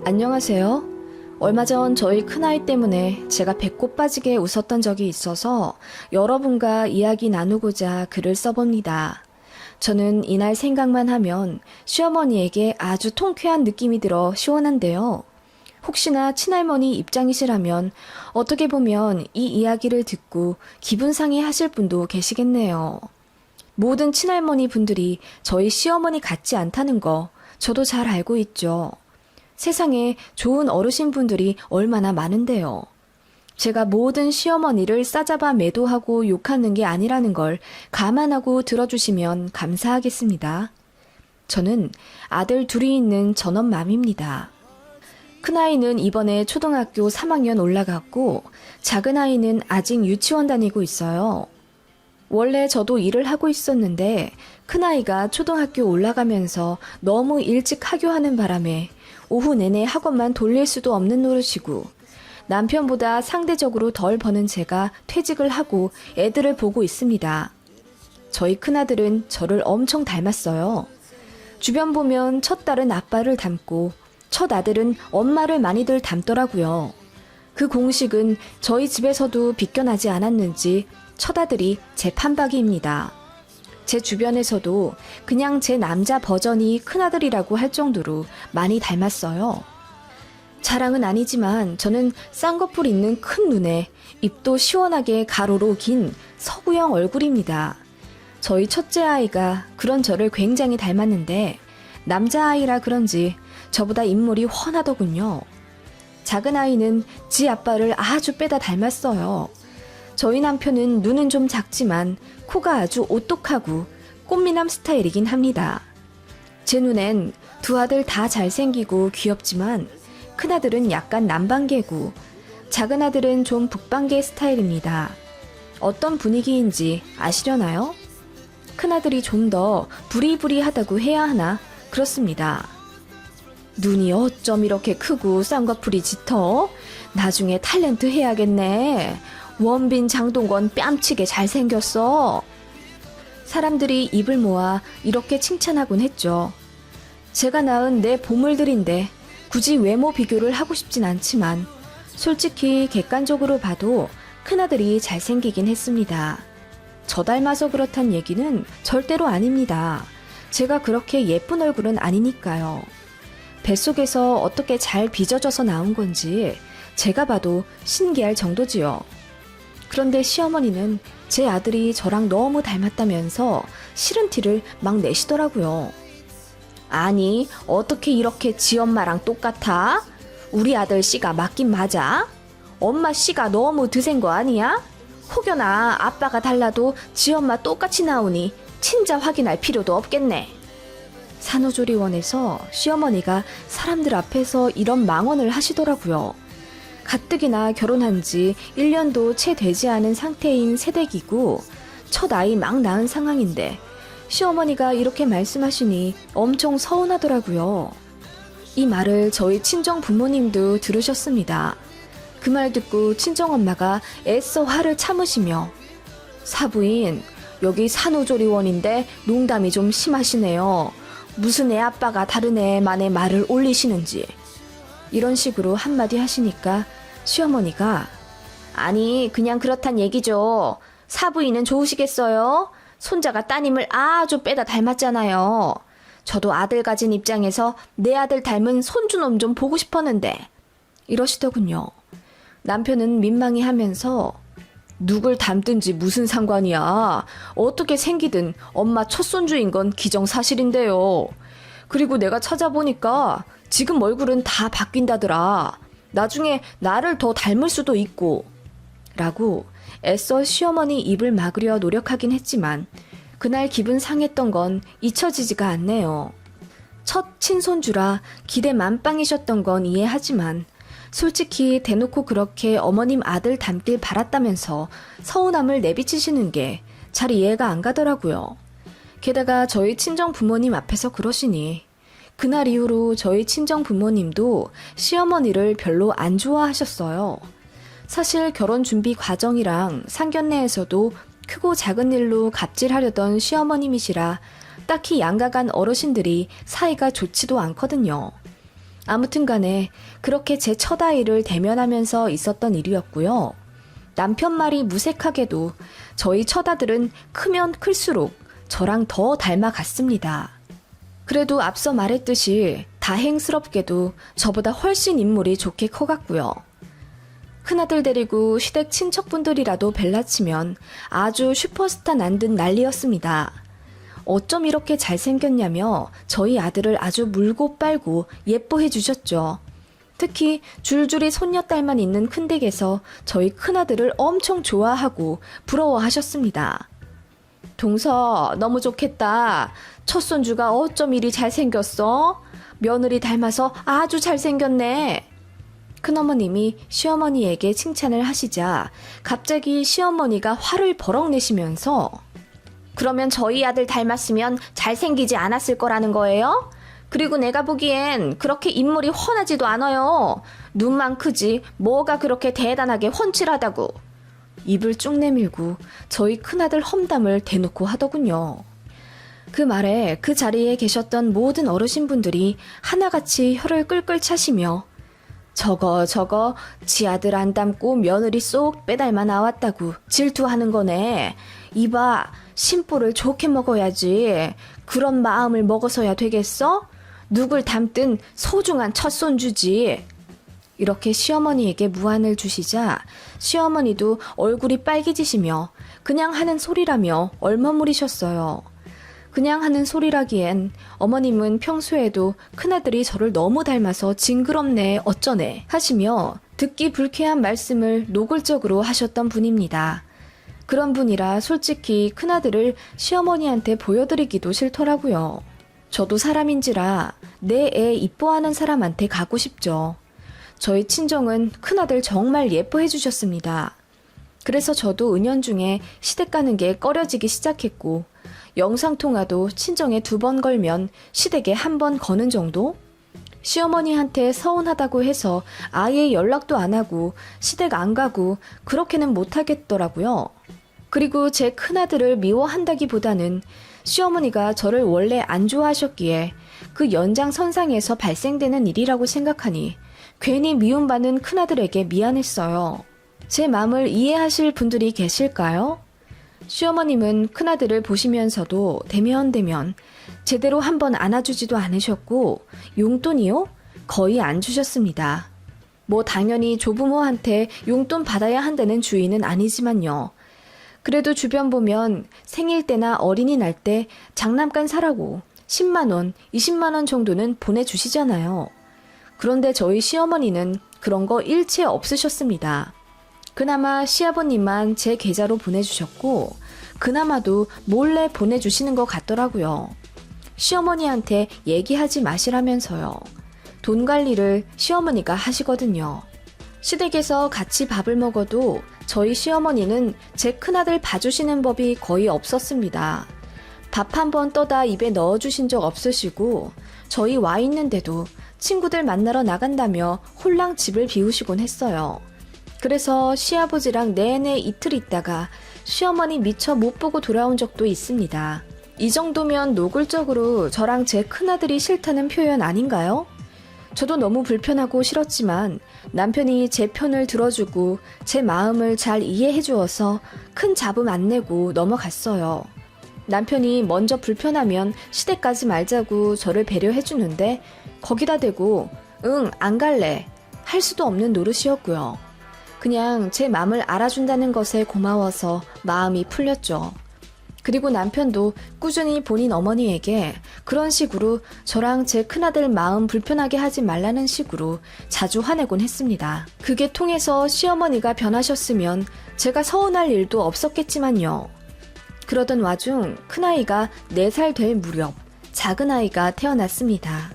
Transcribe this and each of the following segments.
안녕하세요. 얼마 전 저희 큰아이 때문에 제가 배꼽 빠지게 웃었던 적이 있어서 여러분과 이야기 나누고자 글을 써봅니다. 저는 이날 생각만 하면 시어머니에게 아주 통쾌한 느낌이 들어 시원한데요. 혹시나 친할머니 입장이시라면 어떻게 보면 이 이야기를 듣고 기분 상해 하실 분도 계시겠네요. 모든 친할머니 분들이 저희 시어머니 같지 않다는 거 저도 잘 알고 있죠. 세상에 좋은 어르신 분들이 얼마나 많은데요. 제가 모든 시어머니를 싸잡아 매도하고 욕하는 게 아니라는 걸 감안하고 들어주시면 감사하겠습니다. 저는 아들 둘이 있는 전업맘입니다. 큰아이는 이번에 초등학교 3학년 올라갔고 작은아이는 아직 유치원 다니고 있어요. 원래 저도 일을 하고 있었는데 큰아이가 초등학교 올라가면서 너무 일찍 하교하는 바람에 오후 내내 학원만 돌릴 수도 없는 노릇이고 남편보다 상대적으로 덜 버는 제가 퇴직을 하고 애들을 보고 있습니다. 저희 큰아들은 저를 엄청 닮았어요. 주변 보면 첫 딸은 아빠를 닮고 첫 아들은 엄마를 많이들 닮더라고요. 그 공식은 저희 집에서도 비껴나지 않았는지 첫 아들이 제 판박이입니다. 제 주변에서도 그냥 제 남자 버전이 큰아들이라고 할 정도로 많이 닮았어요. 자랑은 아니지만 저는 쌍꺼풀 있는 큰 눈에 입도 시원하게 가로로 긴 서구형 얼굴입니다. 저희 첫째 아이가 그런 저를 굉장히 닮았는데 남자아이라 그런지 저보다 인물이 훤하더군요. 작은 아이는 지 아빠를 아주 빼다 닮았어요. 저희 남편은 눈은 좀 작지만 코가 아주 오똑하고 꽃미남 스타일이긴 합니다. 제 눈엔 두 아들 다 잘생기고 귀엽지만 큰아들은 약간 남방계고 작은 아들은 좀 북방계 스타일입니다. 어떤 분위기인지 아시려나요? 큰아들이 좀 더 부리부리하다고 해야 하나 그렇습니다. 눈이 어쩜 이렇게 크고 쌍꺼풀이 짙어? 나중에 탤런트 해야겠네. 원빈 장동건 뺨치게 잘생겼어. 사람들이 입을 모아 이렇게 칭찬하곤 했죠. 제가 낳은 내 보물들인데 굳이 외모 비교를 하고 싶진 않지만 솔직히 객관적으로 봐도 큰아들이 잘생기긴 했습니다. 저 닮아서 그렇단 얘기는 절대로 아닙니다. 제가 그렇게 예쁜 얼굴은 아니니까요. 뱃속에서 어떻게 잘 빚어져서 나온 건지 제가 봐도 신기할 정도지요. 그런데 시어머니는 제 아들이 저랑 너무 닮았다면서 싫은 티를 막 내시더라고요. 아니, 어떻게 이렇게 지 엄마랑 똑같아? 우리 아들 씨가 맞긴 맞아? 엄마 씨가 너무 드센 거 아니야? 혹여나 아빠가 달라도 지 엄마 똑같이 나오니 친자 확인할 필요도 없겠네. 산후조리원에서 시어머니가 사람들 앞에서 이런 망언을 하시더라고요. 가뜩이나 결혼한 지 1년도 채 되지 않은 상태인 새댁이고 첫 아이 막 낳은 상황인데 시어머니가 이렇게 말씀하시니 엄청 서운하더라고요. 이 말을 저희 친정 부모님도 들으셨습니다. 그 말 듣고 친정엄마가 애써 화를 참으시며 사부인, 여기 산후조리원인데 농담이 좀 심하시네요. 무슨 애 아빠가 다른 애만의 말을 올리시는지. 이런 식으로 한마디 하시니까 시어머니가 아니 그냥 그렇단 얘기죠. 사부인은 좋으시겠어요? 손자가 따님을 아주 빼다 닮았잖아요. 저도 아들 가진 입장에서 내 아들 닮은 손주놈 좀 보고 싶었는데 이러시더군요. 남편은 민망해 하면서 누굴 닮든지 무슨 상관이야. 어떻게 생기든 엄마 첫손주인 건 기정사실인데요. 그리고 내가 찾아보니까 지금 얼굴은 다 바뀐다더라. 나중에 나를 더 닮을 수도 있고 라고 애써 시어머니 입을 막으려 노력하긴 했지만 그날 기분 상했던 건 잊혀지지가 않네요. 첫 친손주라 기대 만빵이셨던 건 이해하지만 솔직히 대놓고 그렇게 어머님 아들 닮길 바랐다면서 서운함을 내비치시는 게 잘 이해가 안 가더라고요. 게다가 저희 친정 부모님 앞에서 그러시니 그날 이후로 저희 친정 부모님도 시어머니를 별로 안 좋아하셨어요. 사실 결혼 준비 과정이랑 상견례에서도 크고 작은 일로 갑질하려던 시어머님이시라 딱히 양가간 어르신들이 사이가 좋지도 않거든요. 아무튼 간에 그렇게 제 첫 아이를 대면하면서 있었던 일이었고요. 남편 말이 무색하게도 저희 처아들은 크면 클수록 저랑 더 닮아갔습니다. 그래도 앞서 말했듯이 다행스럽게도 저보다 훨씬 인물이 좋게 커갔고요. 큰아들 데리고 시댁 친척분들이라도 벨라치면 아주 슈퍼스타 난 듯 난리였습니다. 어쩜 이렇게 잘생겼냐며 저희 아들을 아주 물고 빨고 예뻐해 주셨죠. 특히 줄줄이 손녀딸만 있는 큰댁에서 저희 큰아들을 엄청 좋아하고 부러워하셨습니다. 동서 너무 좋겠다. 첫 손주가 어쩜 이리 잘생겼어? 며느리 닮아서 아주 잘생겼네. 큰어머님이 시어머니에게 칭찬을 하시자 갑자기 시어머니가 화를 버럭 내시면서 그러면 저희 아들 닮았으면 잘생기지 않았을 거라는 거예요? 그리고 내가 보기엔 그렇게 인물이 훤하지도 않아요. 눈만 크지 뭐가 그렇게 대단하게 훤칠하다고. 입을 쭉 내밀고 저희 큰아들 험담을 대놓고 하더군요. 그 말에 그 자리에 계셨던 모든 어르신분들이 하나같이 혀를 끌끌 차시며 저거 지 아들 안 닮고 며느리 쏙 빼닮아 나왔다고 질투하는 거네. 이봐 심보를 좋게 먹어야지. 그런 마음을 먹어서야 되겠어? 누굴 닮든 소중한 첫손주지. 이렇게 시어머니에게 무안을 주시자 시어머니도 얼굴이 빨개지시며 그냥 하는 소리라며 얼머무리셨어요. 그냥 하는 소리라기엔 어머님은 평소에도 큰아들이 저를 너무 닮아서 징그럽네 어쩌네 하시며 듣기 불쾌한 말씀을 노골적으로 하셨던 분입니다. 그런 분이라 솔직히 큰아들을 시어머니한테 보여드리기도 싫더라고요. 저도 사람인지라 내 애 이뻐하는 사람한테 가고 싶죠. 저희 친정은 큰아들 정말 예뻐해 주셨습니다. 그래서 저도 은연중에 시댁 가는 게 꺼려지기 시작했고 영상통화도 친정에 2번 걸면 시댁에 1번 거는 정도? 시어머니한테 서운하다고 해서 아예 연락도 안 하고 시댁 안 가고 그렇게는 못 하겠더라고요. 그리고 제 큰아들을 미워한다기보다는 시어머니가 저를 원래 안 좋아하셨기에 그 연장선상에서 발생되는 일이라고 생각하니 괜히 미움받는 큰아들에게 미안했어요. 제 마음을 이해하실 분들이 계실까요? 시어머님은 큰아들을 보시면서도 대면 제대로 한번 안아주지도 않으셨고 용돈이요? 거의 안 주셨습니다. 뭐 당연히 조부모한테 용돈 받아야 한다는 주의는 아니지만요. 그래도 주변 보면 생일 때나 어린이날 때 장난감 사라고 10만 원, 20만 원 정도는 보내주시잖아요. 그런데 저희 시어머니는 그런 거 일체 없으셨습니다. 그나마 시아버님만 제 계좌로 보내주셨고 그나마도 몰래 보내주시는 것 같더라고요. 시어머니한테 얘기하지 마시라면서요. 돈 관리를 시어머니가 하시거든요. 시댁에서 같이 밥을 먹어도 저희 시어머니는 제 큰아들 봐주시는 법이 거의 없었습니다. 밥 한 번 떠다 입에 넣어주신 적 없으시고 저희 와 있는데도 친구들 만나러 나간다며 홀랑 집을 비우시곤 했어요. 그래서 시아버지랑 내내 이틀 있다가 시어머니 미처 못 보고 돌아온 적도 있습니다. 이 정도면 노골적으로 저랑 제 큰아들이 싫다는 표현 아닌가요? 저도 너무 불편하고 싫었지만 남편이 제 편을 들어주고 제 마음을 잘 이해해 주어서 큰 잡음 안 내고 넘어갔어요. 남편이 먼저 불편하면 시댁 가지 말자고 저를 배려해 주는데 거기다 대고 응, 안 갈래 할 수도 없는 노릇이었고요. 그냥 제 마음을 알아준다는 것에 고마워서 마음이 풀렸죠. 그리고 남편도 꾸준히 본인 어머니에게 그런 식으로 저랑 제 큰아들 마음 불편하게 하지 말라는 식으로 자주 화내곤 했습니다. 그게 통해서 시어머니가 변하셨으면 제가 서운할 일도 없었겠지만요. 그러던 와중 큰아이가 4살 될 무렵 작은아이가 태어났습니다.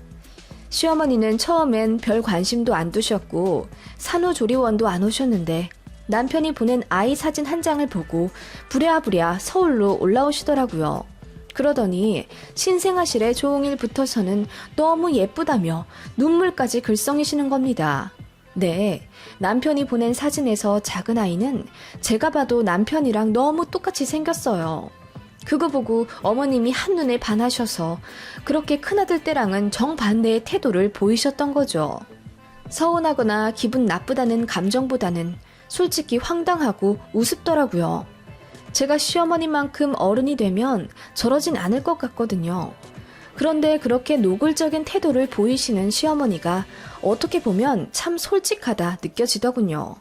시어머니는 처음엔 별 관심도 안 두셨고 산후조리원도 안 오셨는데 남편이 보낸 아이 사진 한 장을 보고 부랴부랴 서울로 올라오시더라고요. 그러더니 신생아실에 종일 붙어서는 너무 예쁘다며 눈물까지 글썽이시는 겁니다. 네, 남편이 보낸 사진에서 작은 아이는 제가 봐도 남편이랑 너무 똑같이 생겼어요. 그거 보고 어머님이 한눈에 반하셔서 그렇게 큰아들 때랑은 정반대의 태도를 보이셨던 거죠. 서운하거나 기분 나쁘다는 감정보다는 솔직히 황당하고 우습더라고요. 제가 시어머니만큼 어른이 되면 저러진 않을 것 같거든요. 그런데 그렇게 노골적인 태도를 보이시는 시어머니가 어떻게 보면 참 솔직하다 느껴지더군요.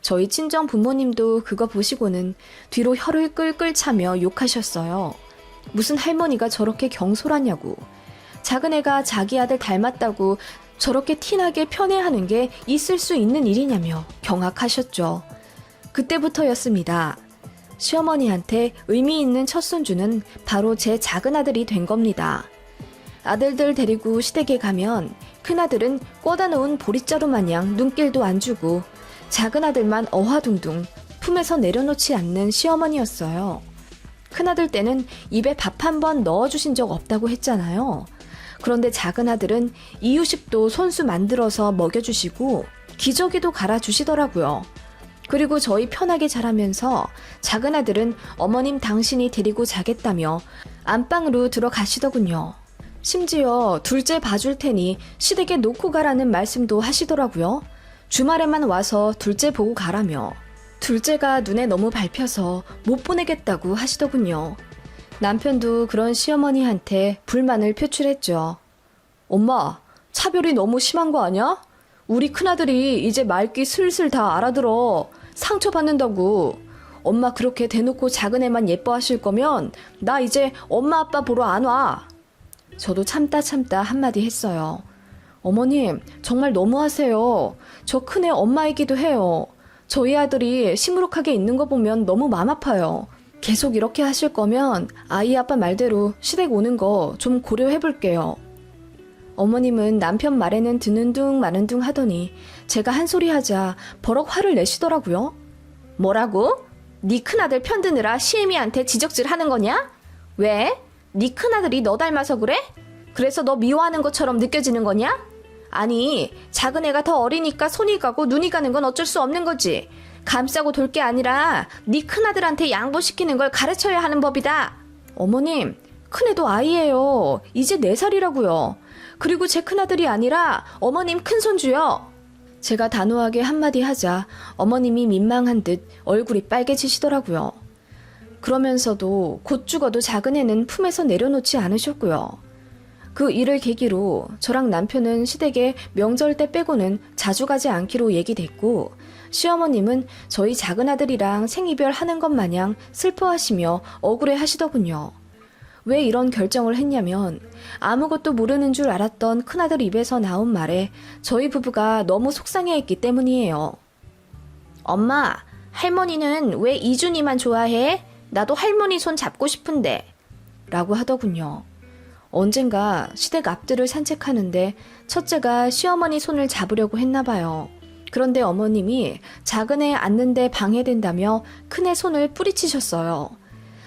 저희 친정 부모님도 그거 보시고는 뒤로 혀를 끌끌 차며 욕하셨어요. 무슨 할머니가 저렇게 경솔하냐고. 작은 애가 자기 아들 닮았다고 저렇게 티나게 편애하는 게 있을 수 있는 일이냐며 경악하셨죠. 그때부터였습니다. 시어머니한테 의미 있는 첫 손주는 바로 제 작은 아들이 된 겁니다. 아들들 데리고 시댁에 가면 큰아들은 꽂아 놓은 보릿자루 마냥 눈길도 안 주고 작은 아들만 어화둥둥 품에서 내려놓지 않는 시어머니였어요. 큰아들 때는 입에 밥 한 번 넣어주신 적 없다고 했잖아요. 그런데 작은 아들은 이유식도 손수 만들어서 먹여주시고 기저귀도 갈아주시더라고요. 그리고 저희 편하게 자라면서 작은 아들은 어머님 당신이 데리고 자겠다며 안방으로 들어가시더군요. 심지어 둘째 봐줄 테니 시댁에 놓고 가라는 말씀도 하시더라고요. 주말에만 와서 둘째 보고 가라며. 둘째가 눈에 너무 밟혀서 못 보내겠다고 하시더군요. 남편도 그런 시어머니한테 불만을 표출했죠. 엄마, 차별이 너무 심한 거 아니야? 우리 큰아들이 이제 말귀 슬슬 다 알아들어. 상처받는다고. 엄마 그렇게 대놓고 작은 애만 예뻐하실 거면 나 이제 엄마 아빠 보러 안 와. 저도 참다 한마디 했어요. 어머님, 정말 너무하세요. 저 큰애 엄마이기도 해요. 저희 아들이 시무룩하게 있는 거 보면 너무 맘 아파요. 계속 이렇게 하실 거면 아이 아빠 말대로 시댁 오는 거 좀 고려해 볼게요. 어머님은 남편 말에는 듣는 둥 마는 둥 하더니 제가 한 소리 하자 버럭 화를 내시더라고요. 뭐라고? 네 큰아들 편드느라 시애미한테 지적질 하는 거냐? 왜? 네 큰아들이 너 닮아서 그래? 그래서 너 미워하는 것처럼 느껴지는 거냐? 아니, 작은 애가 더 어리니까 손이 가고 눈이 가는 건 어쩔 수 없는 거지. 감싸고 돌 게 아니라 네 큰아들한테 양보시키는 걸 가르쳐야 하는 법이다. 어머님, 큰애도 아이예요. 이제 4살이라고요. 그리고 제 큰아들이 아니라 어머님 큰손주요. 제가 단호하게 한마디 하자 어머님이 민망한 듯 얼굴이 빨개지시더라고요. 그러면서도 곧 죽어도 작은 애는 품에서 내려놓지 않으셨고요. 그 일을 계기로 저랑 남편은 시댁에 명절 때 빼고는 자주 가지 않기로 얘기됐고 시어머님은 저희 작은 아들이랑 생이별 하는 것 마냥 슬퍼하시며 억울해 하시더군요. 왜 이런 결정을 했냐면 아무것도 모르는 줄 알았던 큰아들 입에서 나온 말에 저희 부부가 너무 속상해했기 때문이에요. 엄마, 할머니는 왜 이준이만 좋아해? 나도 할머니 손 잡고 싶은데. 라고 하더군요. 언젠가 시댁 앞들을 산책하는데 첫째가 시어머니 손을 잡으려고 했나 봐요. 그런데 어머님이 작은 애 앉는데 방해된다며 큰애 손을 뿌리치셨어요.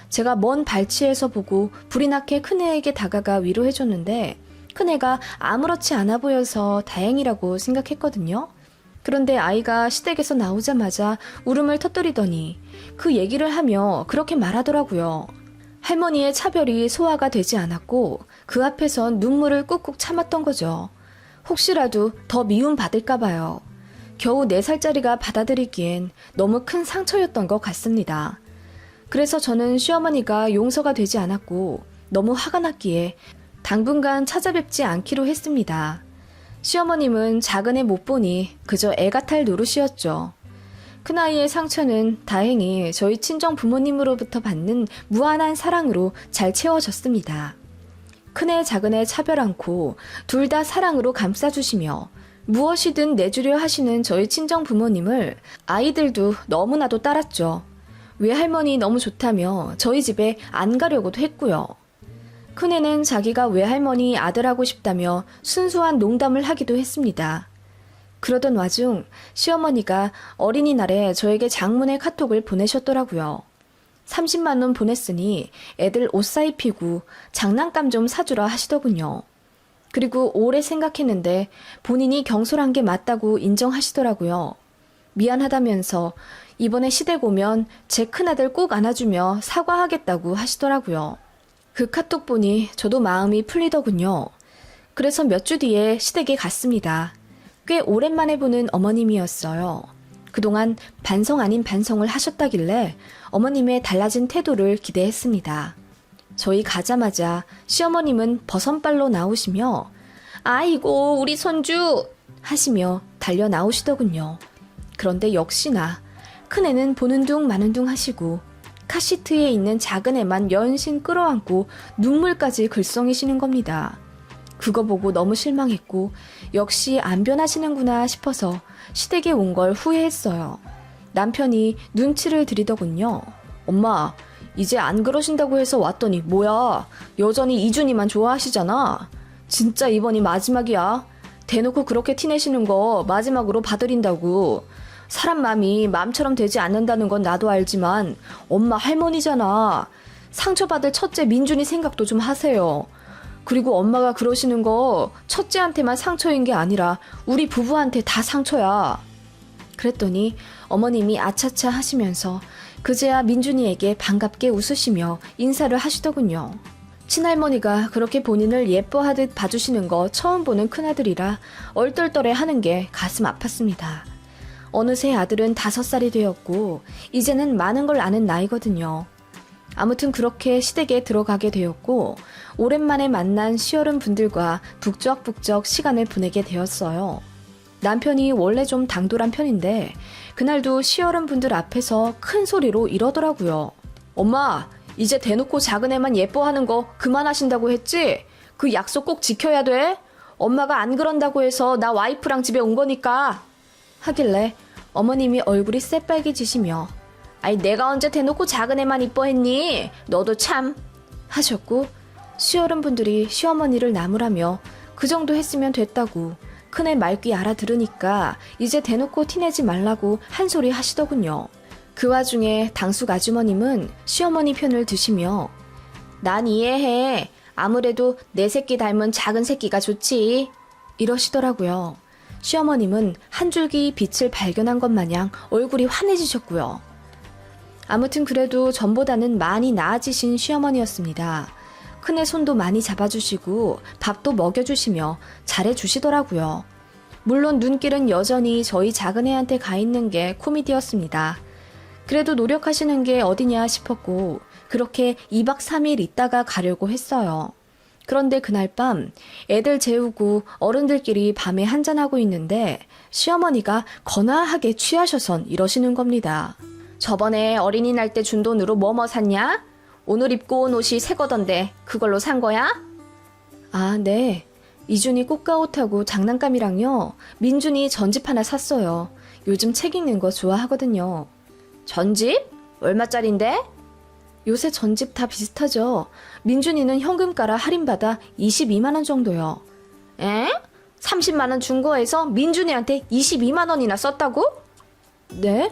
제가 먼 발치에서 보고 불이 나게 큰애에게 다가가 위로해줬는데 큰애가 아무렇지 않아 보여서 다행이라고 생각했거든요. 그런데 아이가 시댁에서 나오자마자 울음을 터뜨리더니 그 얘기를 하며 그렇게 말하더라고요. 할머니의 차별이 소화가 되지 않았고 그 앞에선 눈물을 꾹꾹 참았던 거죠. 혹시라도 더 미움받을까 봐요. 겨우 4살짜리가 받아들이기엔 너무 큰 상처였던 것 같습니다. 그래서 저는 시어머니가 용서가 되지 않았고 너무 화가 났기에 당분간 찾아뵙지 않기로 했습니다. 시어머님은 작은 애 못 보니 그저 애가 탈 노릇이었죠. 큰아이의 상처는 다행히 저희 친정 부모님으로부터 받는 무한한 사랑으로 잘 채워졌습니다. 큰애 작은애 차별 않고 둘 다 사랑으로 감싸주시며 무엇이든 내주려 하시는 저희 친정 부모님을 아이들도 너무나도 따랐죠. 외할머니 너무 좋다며 저희 집에 안 가려고도 했고요. 큰애는 자기가 외할머니 아들하고 싶다며 순수한 농담을 하기도 했습니다. 그러던 와중 시어머니가 어린이날에 저에게 장문의 카톡을 보내셨더라고요. 30만 원 보냈으니 애들 옷 사입히고 장난감 좀 사주라 하시더군요. 그리고 오래 생각했는데 본인이 경솔한 게 맞다고 인정하시더라고요. 미안하다면서 이번에 시댁 오면 제 큰아들 꼭 안아주며 사과하겠다고 하시더라고요. 그 카톡 보니 저도 마음이 풀리더군요. 그래서 몇 주 뒤에 시댁에 갔습니다. 꽤 오랜만에 보는 어머님이었어요. 그동안 반성 아닌 반성을 하셨다길래 어머님의 달라진 태도를 기대했습니다. 저희 가자마자 시어머님은 버선발로 나오시며 아이고 우리 손주 하시며 달려 나오시더군요. 그런데 역시나 큰애는 보는 둥 마는 둥 하시고 카시트에 있는 작은 애만 연신 끌어안고 눈물까지 글썽이시는 겁니다. 그거 보고 너무 실망했고 역시 안 변하시는구나 싶어서 시댁에 온 걸 후회했어요. 남편이 눈치를 들이더군요. 엄마, 이제 안 그러신다고 해서 왔더니 뭐야? 여전히 이준이만 좋아하시잖아. 진짜 이번이 마지막이야. 대놓고 그렇게 티내시는 거 마지막으로 봐드린다고. 사람 마음이 마음처럼 되지 않는다는 건 나도 알지만 엄마 할머니잖아. 상처받을 첫째 민준이 생각도 좀 하세요. 그리고 엄마가 그러시는 거 첫째한테만 상처인 게 아니라 우리 부부한테 다 상처야. 그랬더니 어머님이 아차차 하시면서 그제야 민준이에게 반갑게 웃으시며 인사를 하시더군요. 친할머니가 그렇게 본인을 예뻐하듯 봐주시는 거 처음 보는 큰아들이라 얼떨떨해 하는 게 가슴 아팠습니다. 어느새 아들은 5살이 되었고 이제는 많은 걸 아는 나이거든요. 아무튼 그렇게 시댁에 들어가게 되었고 오랜만에 만난 시어른 분들과 북적북적 시간을 보내게 되었어요. 남편이 원래 좀 당돌한 편인데 그날도 시어른 분들 앞에서 큰 소리로 이러더라고요. 엄마, 이제 대놓고 작은 애만 예뻐하는 거 그만하신다고 했지? 그 약속 꼭 지켜야 돼? 엄마가 안 그런다고 해서 나 와이프랑 집에 온 거니까. 하길래 어머님이 얼굴이 새빨개지시며 아이 내가 언제 대놓고 작은 애만 이뻐했니? 너도 참 하셨고 시어른 분들이 시어머니를 나무라며 그 정도 했으면 됐다고 큰애 말귀 알아들으니까 이제 대놓고 티내지 말라고 한 소리 하시더군요. 그 와중에 당숙 아주머님은 시어머니 편을 드시며 난 이해해. 아무래도 내 새끼 닮은 작은 새끼가 좋지. 이러시더라고요. 시어머님은 한 줄기 빛을 발견한 것 마냥 얼굴이 환해지셨고요. 아무튼 그래도 전보다는 많이 나아지신 시어머니였습니다. 큰애 손도 많이 잡아주시고 밥도 먹여주시며 잘해주시더라고요. 물론 눈길은 여전히 저희 작은애한테 가 있는 게 코미디였습니다. 그래도 노력하시는 게 어디냐 싶었고 그렇게 2박 3일 있다가 가려고 했어요. 그런데 그날 밤 애들 재우고 어른들끼리 밤에 한잔하고 있는데 시어머니가 거나하게 취하셔선 이러시는 겁니다. 저번에 어린이날 때 준 돈으로 뭐 샀냐? 오늘 입고 온 옷이 새 거던데 그걸로 산 거야? 아, 네. 이준이 꽃가옷하고 장난감이랑요. 민준이 전집 하나 샀어요. 요즘 책 읽는 거 좋아하거든요. 전집? 얼마짜린데? 요새 전집 다 비슷하죠. 민준이는 현금가라 할인받아 22만 원 정도요. 에? 30만 원 준 거에서 민준이한테 22만 원이나 썼다고? 네?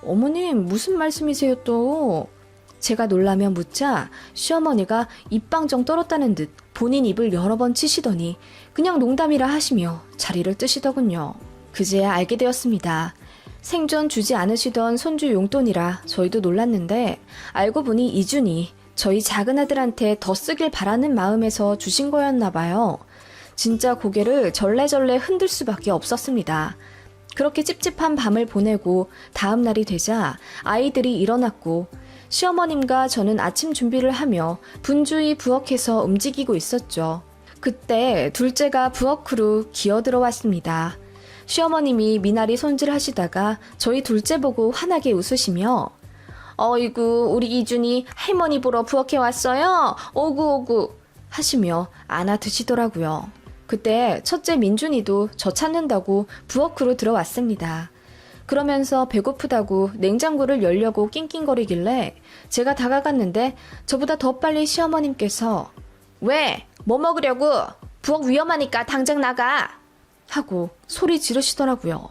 어머님 무슨 말씀이세요 또? 제가 놀라며 묻자 시어머니가 입방정 떨었다는 듯 본인 입을 여러 번 치시더니 그냥 농담이라 하시며 자리를 뜨시더군요. 그제야 알게 되었습니다. 생전 주지 않으시던 손주 용돈이라 저희도 놀랐는데 알고 보니 이준이 저희 작은아들한테 더 쓰길 바라는 마음에서 주신 거였나 봐요. 진짜 고개를 절레절레 흔들 수밖에 없었습니다. 그렇게 찝찝한 밤을 보내고 다음 날이 되자 아이들이 일어났고 시어머님과 저는 아침 준비를 하며 분주히 부엌에서 움직이고 있었죠. 그때 둘째가 부엌으로 기어들어왔습니다. 시어머님이 미나리 손질하시다가 저희 둘째 보고 환하게 웃으시며 어이구 우리 이준이 할머니 보러 부엌에 왔어요. 오구오구 하시며 안아 드시더라고요. 그때 첫째 민준이도 저 찾는다고 부엌으로 들어왔습니다. 그러면서 배고프다고 냉장고를 열려고 낑낑거리길래 제가 다가갔는데 저보다 더 빨리 시어머님께서 왜? 뭐 먹으려고? 부엌 위험하니까 당장 나가! 하고 소리 지르시더라고요.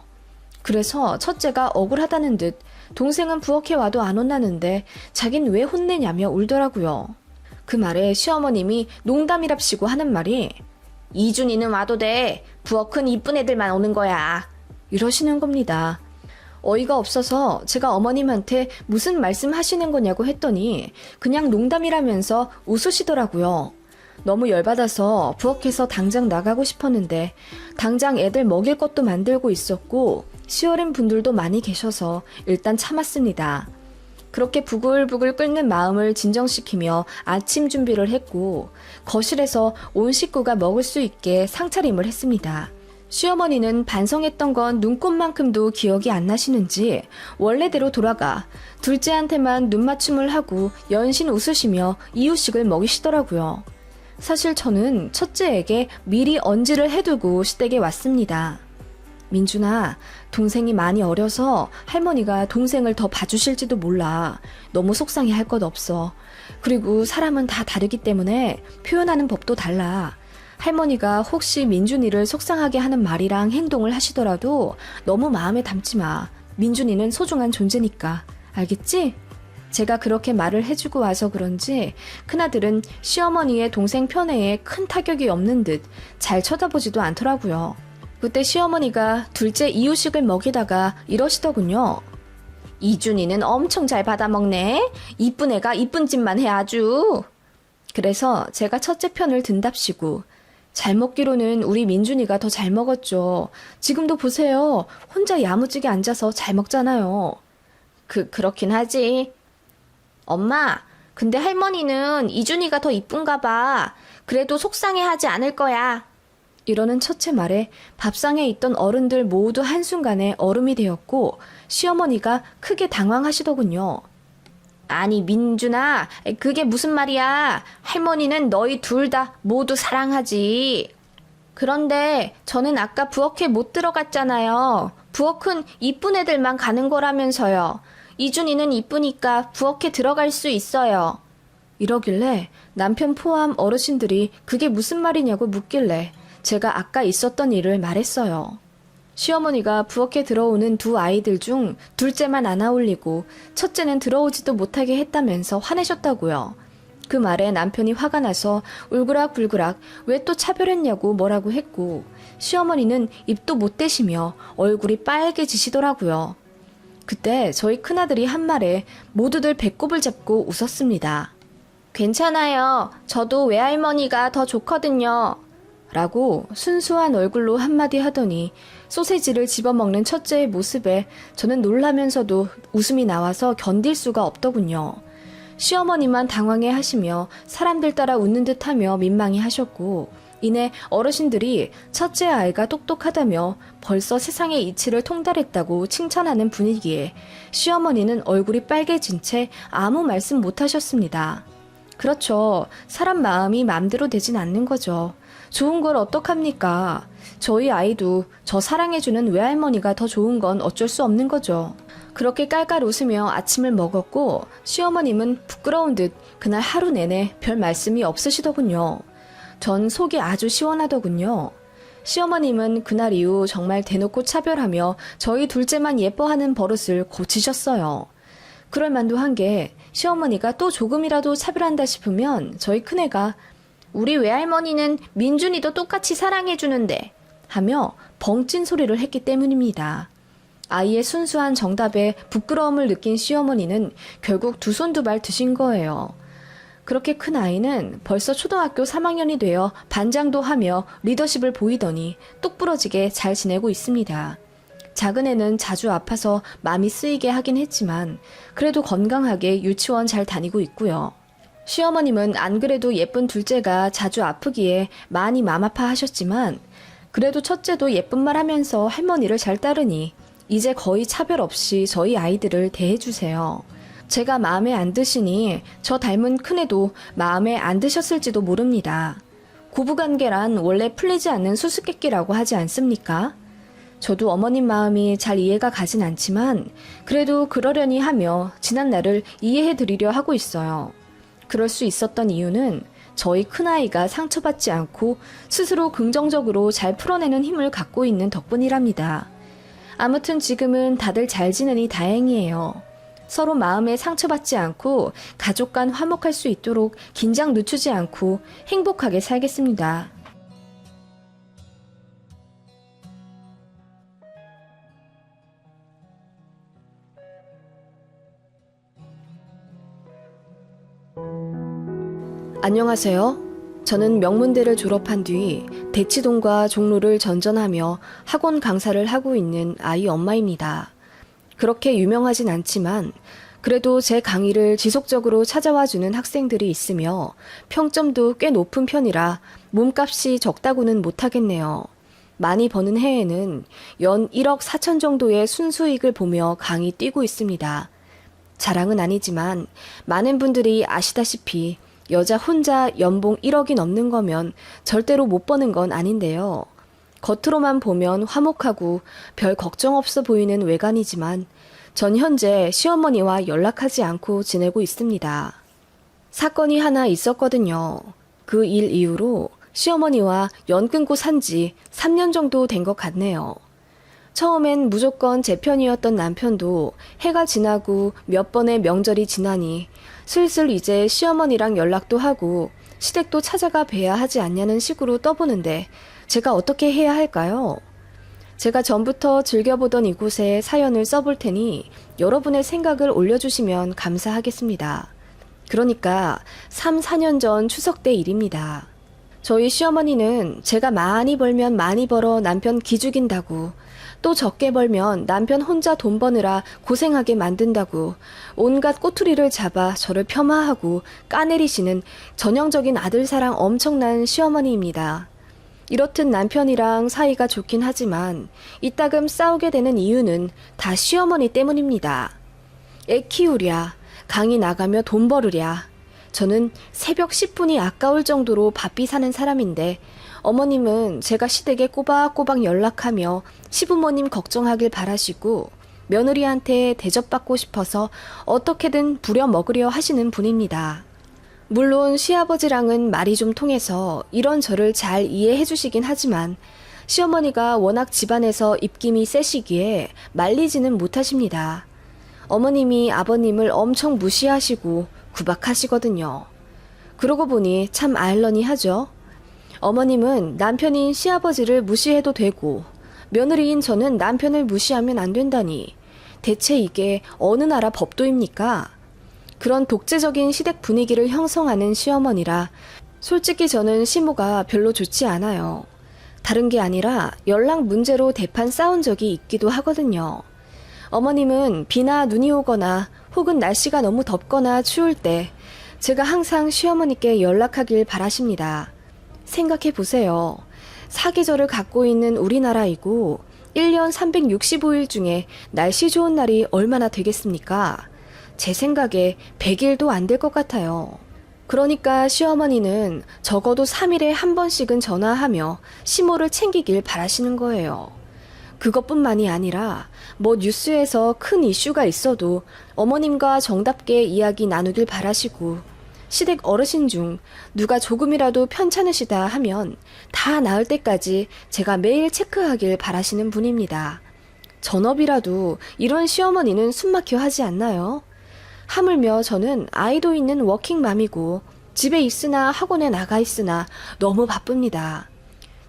그래서 첫째가 억울하다는 듯 동생은 부엌에 와도 안 혼나는데 자긴 왜 혼내냐며 울더라고요. 그 말에 시어머님이 농담이랍시고 하는 말이 이준이는 와도 돼. 부엌은 이쁜 애들만 오는 거야. 이러시는 겁니다. 어이가 없어서 제가 어머님한테 무슨 말씀 하시는 거냐고 했더니 그냥 농담이라면서 웃으시더라고요. 너무 열받아서 부엌에서 당장 나가고 싶었는데 당장 애들 먹일 것도 만들고 있었고 시어린 분들도 많이 계셔서 일단 참았습니다. 그렇게 부글부글 끓는 마음을 진정시키며 아침 준비를 했고 거실에서 온 식구가 먹을 수 있게 상차림을 했습니다. 시어머니는 반성했던 건 눈곱만큼도 기억이 안 나시는지 원래대로 돌아가 둘째한테만 눈맞춤을 하고 연신 웃으시며 이유식을 먹이시더라고요. 사실 저는 첫째에게 미리 언지를 해두고 시댁에 왔습니다. 민준아, 동생이 많이 어려서 할머니가 동생을 더 봐주실지도 몰라. 너무 속상해 할 것 없어. 그리고 사람은 다 다르기 때문에 표현하는 법도 달라. 할머니가 혹시 민준이를 속상하게 하는 말이랑 행동을 하시더라도 너무 마음에 담지 마. 민준이는 소중한 존재니까. 알겠지? 제가 그렇게 말을 해주고 와서 그런지 큰아들은 시어머니의 동생 편애에 큰 타격이 없는 듯 잘 쳐다보지도 않더라고요. 그때 시어머니가 둘째 이유식을 먹이다가 이러시더군요. 이준이는 엄청 잘 받아먹네. 이쁜 애가 이쁜 짓만 해 아주. 그래서 제가 첫째 편을 든답시고 잘 먹기로는 우리 민준이가 더 잘 먹었죠. 지금도 보세요. 혼자 야무지게 앉아서 잘 먹잖아요. 그렇긴 하지. 엄마, 근데 할머니는 이준이가 더 이쁜가 봐. 그래도 속상해하지 않을 거야. 이러는 첫째 말에 밥상에 있던 어른들 모두 한순간에 얼음이 되었고 시어머니가 크게 당황하시더군요. 아니 민준아, 그게 무슨 말이야. 할머니는 너희 둘 다 모두 사랑하지. 그런데 저는 아까 부엌에 못 들어갔잖아요. 부엌은 이쁜 애들만 가는 거라면서요. 이준이는 이쁘니까 부엌에 들어갈 수 있어요. 이러길래 남편 포함 어르신들이 그게 무슨 말이냐고 묻길래 제가 아까 있었던 일을 말했어요. 시어머니가 부엌에 들어오는 두 아이들 중 둘째만 안 아울리고 첫째는 들어오지도 못하게 했다면서 화내셨다고요. 그 말에 남편이 화가 나서 울그락불그락 왜 또 차별했냐고 뭐라고 했고 시어머니는 입도 못 대시며 얼굴이 빨개지시더라고요. 그때 저희 큰아들이 한 말에 모두들 배꼽을 잡고 웃었습니다. 괜찮아요. 저도 외할머니가 더 좋거든요. 라고 순수한 얼굴로 한마디 하더니 소세지를 집어먹는 첫째의 모습에 저는 놀라면서도 웃음이 나와서 견딜 수가 없더군요. 시어머니만 당황해 하시며 사람들 따라 웃는 듯 하며 민망해 하셨고 이내 어르신들이 첫째 아이가 똑똑하다며 벌써 세상의 이치를 통달했다고 칭찬하는 분위기에 시어머니는 얼굴이 빨개진 채 아무 말씀 못 하셨습니다. 그렇죠. 사람 마음이 맘대로 되진 않는 거죠. 좋은 걸 어떡합니까? 저희 아이도 저 사랑해주는 외할머니가 더 좋은 건 어쩔 수 없는 거죠. 그렇게 깔깔 웃으며 아침을 먹었고 시어머님은 부끄러운 듯 그날 하루 내내 별 말씀이 없으시더군요. 전 속이 아주 시원하더군요. 시어머님은 그날 이후 정말 대놓고 차별하며 저희 둘째만 예뻐하는 버릇을 고치셨어요. 그럴 만도 한 게 시어머니가 또 조금이라도 차별한다 싶으면 저희 큰애가 우리 외할머니는 민준이도 똑같이 사랑해주는데 하며 벙찐 소리를 했기 때문입니다. 아이의 순수한 정답에 부끄러움을 느낀 시어머니는 결국 두 손 두 발 드신 거예요. 그렇게 큰 아이는 벌써 초등학교 3학년이 되어 반장도 하며 리더십을 보이더니 똑부러지게 잘 지내고 있습니다. 작은 애는 자주 아파서 마음이 쓰이게 하긴 했지만 그래도 건강하게 유치원 잘 다니고 있고요. 시어머님은 안 그래도 예쁜 둘째가 자주 아프기에 많이 맘 아파하셨지만 그래도 첫째도 예쁜 말 하면서 할머니를 잘 따르니 이제 거의 차별 없이 저희 아이들을 대해주세요. 제가 마음에 안 드시니 저 닮은 큰애도 마음에 안 드셨을지도 모릅니다. 고부관계란 원래 풀리지 않는 수수께끼라고 하지 않습니까? 저도 어머님 마음이 잘 이해가 가진 않지만 그래도 그러려니 하며 지난 날을 이해해드리려 하고 있어요. 그럴 수 있었던 이유는 저희 큰아이가 상처받지 않고 스스로 긍정적으로 잘 풀어내는 힘을 갖고 있는 덕분이랍니다. 아무튼 지금은 다들 잘 지내니 다행이에요. 서로 마음에 상처받지 않고 가족 간 화목할 수 있도록 긴장 늦추지 않고 행복하게 살겠습니다. 안녕하세요. 저는 명문대를 졸업한 뒤 대치동과 종로를 전전하며 학원 강사를 하고 있는 아이 엄마입니다. 그렇게 유명하진 않지만 그래도 제 강의를 지속적으로 찾아와 주는 학생들이 있으며 평점도 꽤 높은 편이라 몸값이 적다고는 못하겠네요. 많이 버는 해에는 연 1억 4천 정도의 순수익을 보며 강의 뛰고 있습니다. 자랑은 아니지만 많은 분들이 아시다시피 여자 혼자 연봉 1억이 넘는 거면 절대로 못 버는 건 아닌데요. 겉으로만 보면 화목하고 별 걱정 없어 보이는 외관이지만 전 현재 시어머니와 연락하지 않고 지내고 있습니다. 사건이 하나 있었거든요. 그 일 이후로 시어머니와 연 끊고 산 지 3년 정도 된 것 같네요. 처음엔 무조건 제 편이었던 남편도 해가 지나고 몇 번의 명절이 지나니 슬슬 이제 시어머니랑 연락도 하고 시댁도 찾아가 뵈야 하지 않냐는 식으로 떠보는데 제가 어떻게 해야 할까요? 제가 전부터 즐겨보던 이곳에 사연을 써볼 테니 여러분의 생각을 올려주시면 감사하겠습니다. 그러니까 3, 4년 전 추석 때 일입니다. 저희 시어머니는 제가 많이 벌면 많이 벌어 남편 기죽인다고, 또 적게 벌면 남편 혼자 돈 버느라 고생하게 만든다고 온갖 꼬투리를 잡아 저를 폄하하고 까내리시는 전형적인 아들 사랑 엄청난 시어머니입니다. 이렇듯 남편이랑 사이가 좋긴 하지만 이따금 싸우게 되는 이유는 다 시어머니 때문입니다. 애 키우랴, 강의 나가며 돈 벌으랴. 저는 새벽 10분이 아까울 정도로 바삐 사는 사람인데 어머님은 제가 시댁에 꼬박꼬박 연락하며 시부모님 걱정하길 바라시고 며느리한테 대접받고 싶어서 어떻게든 부려먹으려 하시는 분입니다. 물론 시아버지랑은 말이 좀 통해서 이런저를 잘 이해해 주시긴 하지만 시어머니가 워낙 집안에서 입김이 세시기에 말리지는 못하십니다. 어머님이 아버님을 엄청 무시하시고 구박하시거든요. 그러고 보니 참 아이러니하죠. 어머님은 남편인 시아버지를 무시해도 되고 며느리인 저는 남편을 무시하면 안 된다니 대체 이게 어느 나라 법도입니까? 그런 독재적인 시댁 분위기를 형성하는 시어머니라 솔직히 저는 시모가 별로 좋지 않아요. 다른 게 아니라 연락 문제로 대판 싸운 적이 있기도 하거든요. 어머님은 비나 눈이 오거나 혹은 날씨가 너무 덥거나 추울 때 제가 항상 시어머니께 연락하길 바라십니다. 생각해 보세요. 사계절을 갖고 있는 우리나라이고 1년 365일 중에 날씨 좋은 날이 얼마나 되겠습니까? 제 생각에 100일도 안 될 것 같아요. 그러니까 시어머니는 적어도 3일에 한 번씩은 전화하며 시모를 챙기길 바라시는 거예요. 그것뿐만이 아니라 뭐 뉴스에서 큰 이슈가 있어도 어머님과 정답게 이야기 나누길 바라시고 시댁 어르신 중 누가 조금이라도 편찮으시다 하면 다 나을 때까지 제가 매일 체크하길 바라시는 분입니다. 전업이라도 이런 시어머니는 숨막혀 하지 않나요? 하물며 저는 아이도 있는 워킹맘이고 집에 있으나 학원에 나가 있으나 너무 바쁩니다.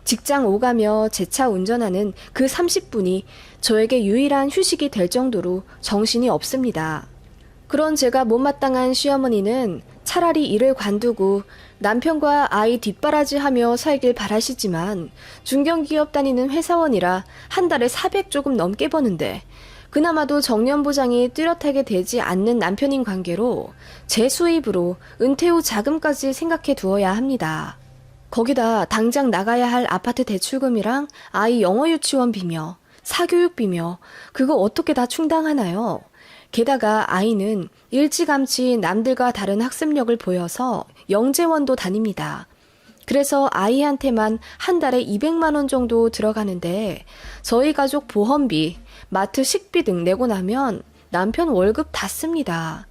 직장 오가며 제 차 운전하는 그 30분이 저에게 유일한 휴식이 될 정도로 정신이 없습니다. 그런 제가 못마땅한 시어머니는 차라리 일을 관두고 남편과 아이 뒷바라지하며 살길 바라시지만 중견기업 다니는 회사원이라 한 달에 400 조금 넘게 버는데 그나마도 정년보장이 뚜렷하게 되지 않는 남편인 관계로 제 수입으로 은퇴 후 자금까지 생각해 두어야 합니다. 거기다 당장 나가야 할 아파트 대출금이랑 아이 영어 유치원비며 사교육비며 그거 어떻게 다 충당하나요? 게다가 아이는 일찌감치 남들과 다른 학습력을 보여서 영재원도 다닙니다. 그래서 아이한테만 한 달에 200만 원 정도 들어가는데 저희 가족 보험비, 마트 식비 등 내고 나면 남편 월급 다 씁니다.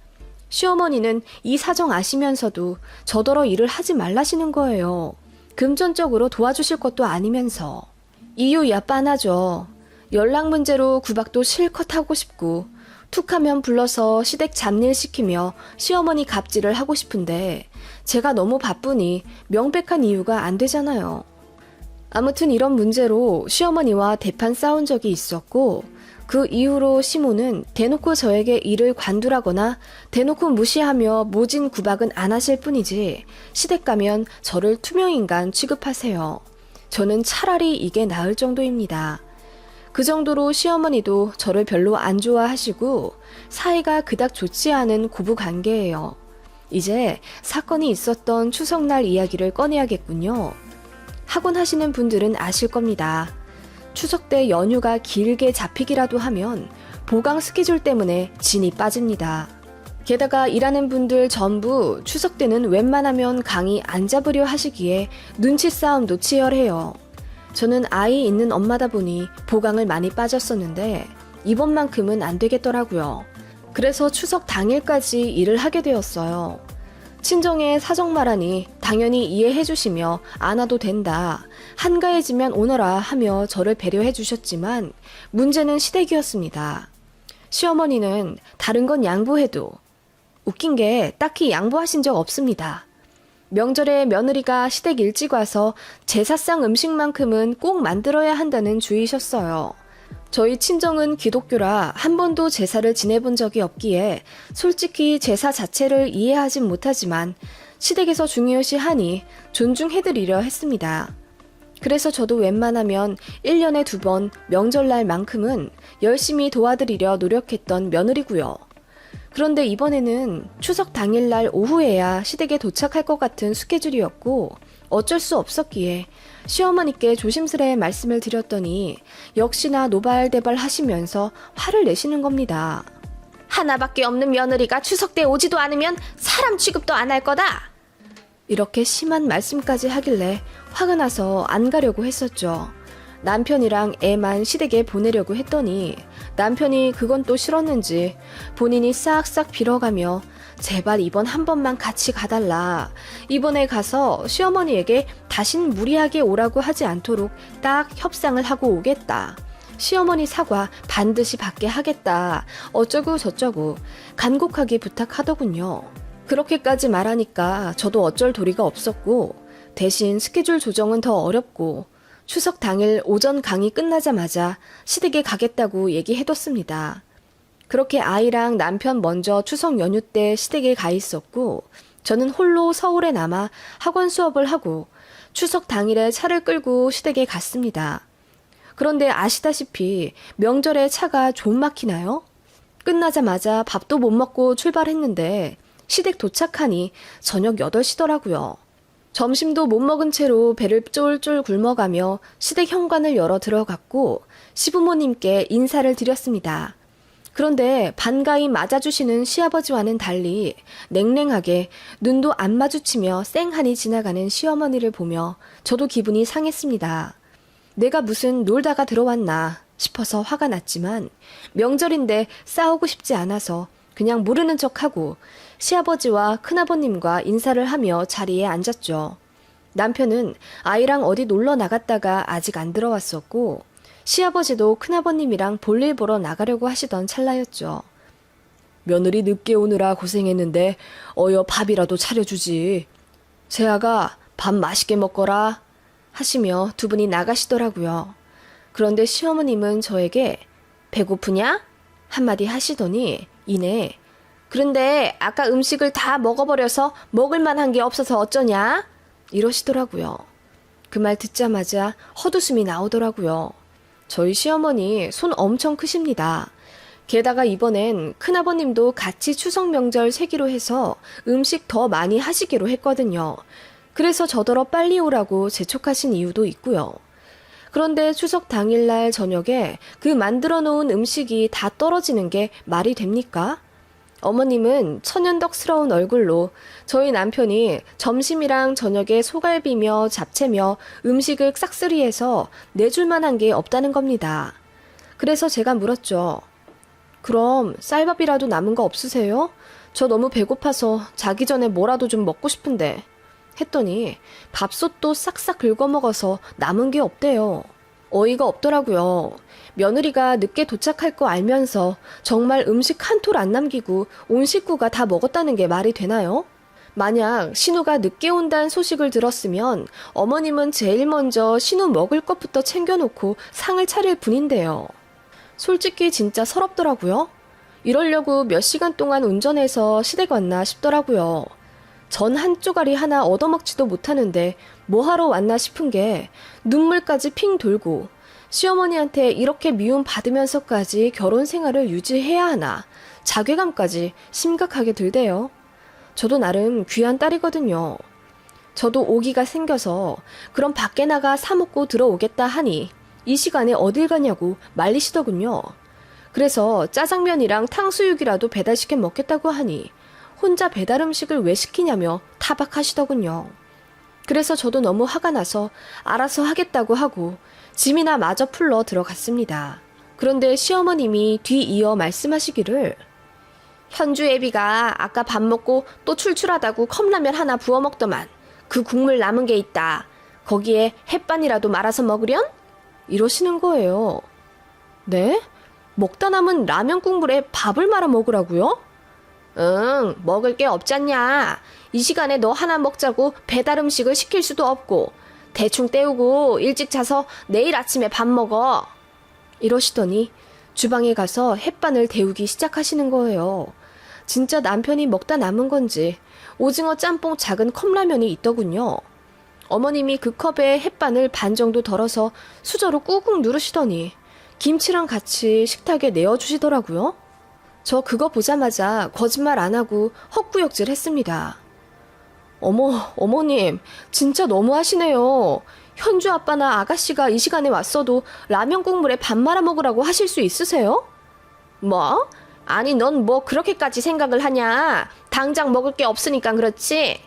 시어머니는 이 사정 아시면서도 저더러 일을 하지 말라시는 거예요. 금전적으로 도와주실 것도 아니면서. 이유야 빤하죠. 연락 문제로 구박도 실컷 하고 싶고 툭하면 불러서 시댁 잡일 시키며 시어머니 갑질을 하고 싶은데 제가 너무 바쁘니 명백한 이유가 안 되잖아요. 아무튼 이런 문제로 시어머니와 대판 싸운 적이 있었고, 그 이후로 시모는 대놓고 저에게 일을 관두라거나 대놓고 무시하며 모진 구박은 안 하실 뿐이지 시댁 가면 저를 투명인간 취급하세요. 저는 차라리 이게 나을 정도입니다. 그 정도로 시어머니도 저를 별로 안 좋아하시고 사이가 그닥 좋지 않은 고부관계예요. 이제 사건이 있었던 추석날 이야기를 꺼내야겠군요. 학원 하시는 분들은 아실 겁니다. 추석 때 연휴가 길게 잡히기라도 하면 보강 스케줄 때문에 진이 빠집니다. 게다가 일하는 분들 전부 추석 때는 웬만하면 강의 안 잡으려 하시기에 눈치 싸움도 치열해요. 저는 아이 있는 엄마다 보니 보강을 많이 빠졌었는데 이번만큼은 안 되겠더라고요. 그래서 추석 당일까지 일을 하게 되었어요. 친정에 사정 말하니 당연히 이해해 주시며 안 와도 된다, 한가해지면 오너라 하며 저를 배려해 주셨지만 문제는 시댁이었습니다. 시어머니는 다른 건 양보해도 웃긴 게 딱히 양보하신 적 없습니다. 명절에 며느리가 시댁 일찍 와서 제사상 음식만큼은 꼭 만들어야 한다는 주의셨어요. 저희 친정은 기독교라 한 번도 제사를 지내본 적이 없기에 솔직히 제사 자체를 이해하진 못하지만 시댁에서 중요시하니 존중해드리려 했습니다. 그래서 저도 웬만하면 1년에 2번 명절날만큼은 열심히 도와드리려 노력했던 며느리고요. 그런데 이번에는 추석 당일날 오후에야 시댁에 도착할 것 같은 스케줄이었고 어쩔 수 없었기에 시어머니께 조심스레 말씀을 드렸더니 역시나 노발대발 하시면서 화를 내시는 겁니다. 하나밖에 없는 며느리가 추석 때 오지도 않으면 사람 취급도 안 할 거다. 이렇게 심한 말씀까지 하길래 화가 나서 안 가려고 했었죠. 남편이랑 애만 시댁에 보내려고 했더니 남편이 그건 또 싫었는지 본인이 싹싹 빌어가며 제발 이번 한 번만 같이 가달라. 이번에 가서 시어머니에게 다신 무리하게 오라고 하지 않도록 딱 협상을 하고 오겠다. 시어머니 사과 반드시 받게 하겠다. 어쩌고 저쩌고 간곡하게 부탁하더군요. 그렇게까지 말하니까 저도 어쩔 도리가 없었고 대신 스케줄 조정은 더 어렵고 추석 당일 오전 강의 끝나자마자 시댁에 가겠다고 얘기해뒀습니다. 그렇게 아이랑 남편 먼저 추석 연휴 때 시댁에 가 있었고 저는 홀로 서울에 남아 학원 수업을 하고 추석 당일에 차를 끌고 시댁에 갔습니다. 그런데 아시다시피 명절에 차가 좀 막히나요? 끝나자마자 밥도 못 먹고 출발했는데 시댁 도착하니 저녁 8시더라고요. 점심도 못 먹은 채로 배를 쫄쫄 굶어가며 시댁 현관을 열어 들어갔고 시부모님께 인사를 드렸습니다. 그런데 반가이 맞아주시는 시아버지와는 달리 냉랭하게 눈도 안 마주치며 쌩하니 지나가는 시어머니를 보며 저도 기분이 상했습니다. 내가 무슨 놀다가 들어왔나 싶어서 화가 났지만 명절인데 싸우고 싶지 않아서 그냥 모르는 척하고 시아버지와 큰아버님과 인사를 하며 자리에 앉았죠. 남편은 아이랑 어디 놀러 나갔다가 아직 안 들어왔었고 시아버지도 큰아버님이랑 볼일 보러 나가려고 하시던 찰나였죠. 며느리 늦게 오느라 고생했는데 어여 밥이라도 차려주지. 세아가 밥 맛있게 먹거라 하시며 두 분이 나가시더라고요. 그런데 시어머님은 저에게 배고프냐? 한마디 하시더니 이내 그런데 아까 음식을 다 먹어버려서 먹을 만한 게 없어서 어쩌냐? 이러시더라고요. 그 말 듣자마자 헛웃음이 나오더라고요. 저희 시어머니 손 엄청 크십니다. 게다가 이번엔 큰아버님도 같이 추석 명절 세기로 해서 음식 더 많이 하시기로 했거든요. 그래서 저더러 빨리 오라고 재촉하신 이유도 있고요. 그런데 추석 당일날 저녁에 그 만들어 놓은 음식이 다 떨어지는 게 말이 됩니까? 어머님은 천연덕스러운 얼굴로 저희 남편이 점심이랑 저녁에 소갈비며 잡채며 음식을 싹쓸이해서 내줄 만한 게 없다는 겁니다. 그래서 제가 물었죠. 그럼 쌀밥이라도 남은 거 없으세요? 저 너무 배고파서 자기 전에 뭐라도 좀 먹고 싶은데. 했더니 밥솥도 싹싹 긁어먹어서 남은 게 없대요. 어이가 없더라고요. 며느리가 늦게 도착할 거 알면서 정말 음식 한 톨 안 남기고 온 식구가 다 먹었다는 게 말이 되나요? 만약 신우가 늦게 온다는 소식을 들었으면 어머님은 제일 먼저 신우 먹을 것부터 챙겨놓고 상을 차릴 뿐인데요. 솔직히 진짜 서럽더라고요. 이러려고 몇 시간 동안 운전해서 시댁 왔나 싶더라고요. 전 한 쪼가리 하나 얻어먹지도 못하는데 뭐하러 왔나 싶은 게 눈물까지 핑 돌고 시어머니한테 이렇게 미움 받으면서까지 결혼 생활을 유지해야 하나 자괴감까지 심각하게 들대요. 저도 나름 귀한 딸이거든요. 저도 오기가 생겨서 그럼 밖에 나가 사 먹고 들어오겠다 하니 이 시간에 어딜 가냐고 말리시더군요. 그래서 짜장면이랑 탕수육이라도 배달시켜 먹겠다고 하니 혼자 배달 음식을 왜 시키냐며 타박하시더군요. 그래서 저도 너무 화가 나서 알아서 하겠다고 하고 짐이나 마저 풀러 들어갔습니다. 그런데 시어머님이 뒤이어 말씀하시기를 현주 애비가 아까 밥 먹고 또 출출하다고 컵라면 하나 부어 먹더만 그 국물 남은 게 있다. 거기에 햇반이라도 말아서 먹으련? 이러시는 거예요. 네? 먹다 남은 라면 국물에 밥을 말아 먹으라고요? 응, 먹을 게 없잖냐. 이 시간에 너 하나 먹자고 배달 음식을 시킬 수도 없고 대충 때우고 일찍 자서 내일 아침에 밥 먹어. 이러시더니 주방에 가서 햇반을 데우기 시작하시는 거예요. 진짜 남편이 먹다 남은 건지 오징어 짬뽕 작은 컵라면이 있더군요. 어머님이 그 컵에 햇반을 반 정도 덜어서 수저로 꾹꾹 누르시더니 김치랑 같이 식탁에 내어주시더라고요. 저 그거 보자마자 거짓말 안 하고 헛구역질 했습니다. 어머님, 진짜 너무하시네요. 현주 아빠나 아가씨가 이 시간에 왔어도 라면 국물에 밥 말아 먹으라고 하실 수 있으세요? 뭐? 아니, 넌 뭐 그렇게까지 생각을 하냐? 당장 먹을 게 없으니까 그렇지?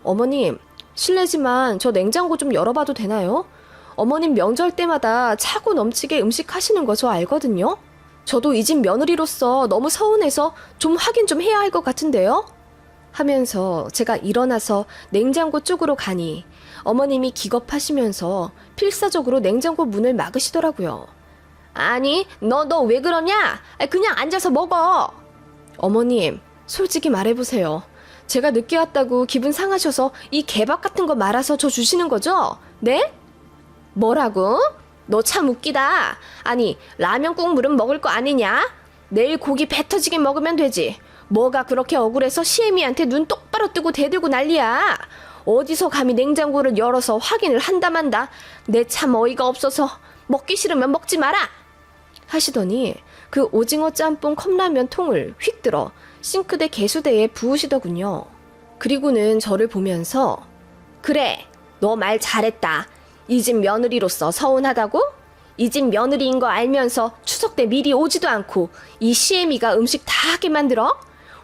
어머님, 실례지만 저 냉장고 좀 열어봐도 되나요? 어머님 명절 때마다 차고 넘치게 음식 하시는 거 저 알거든요? 저도 이 집 며느리로서 너무 서운해서 좀 확인 좀 해야 할 것 같은데요? 하면서 제가 일어나서 냉장고 쪽으로 가니 어머님이 기겁하시면서 필사적으로 냉장고 문을 막으시더라고요. 아니, 너 왜 그러냐? 그냥 앉아서 먹어. 어머님, 솔직히 말해보세요. 제가 늦게 왔다고 기분 상하셔서 이 개밥 같은 거 말아서 저 주시는 거죠? 네? 뭐라고? 너 참 웃기다. 아니, 라면 국물은 먹을 거 아니냐? 내일 고기 배 터지게 먹으면 되지. 뭐가 그렇게 억울해서 시애미한테 눈 똑바로 뜨고 대들고 난리야. 어디서 감히 냉장고를 열어서 확인을 한다 만다. 내 참 어이가 없어서 먹기 싫으면 먹지 마라. 하시더니 그 오징어 짬뽕 컵라면 통을 휙 들어 싱크대 개수대에 부으시더군요. 그리고는 저를 보면서 그래, 너 말 잘했다. 이 집 며느리로서 서운하다고? 이 집 며느리인 거 알면서 추석 때 미리 오지도 않고 이 시애미가 음식 다 하게 만들어?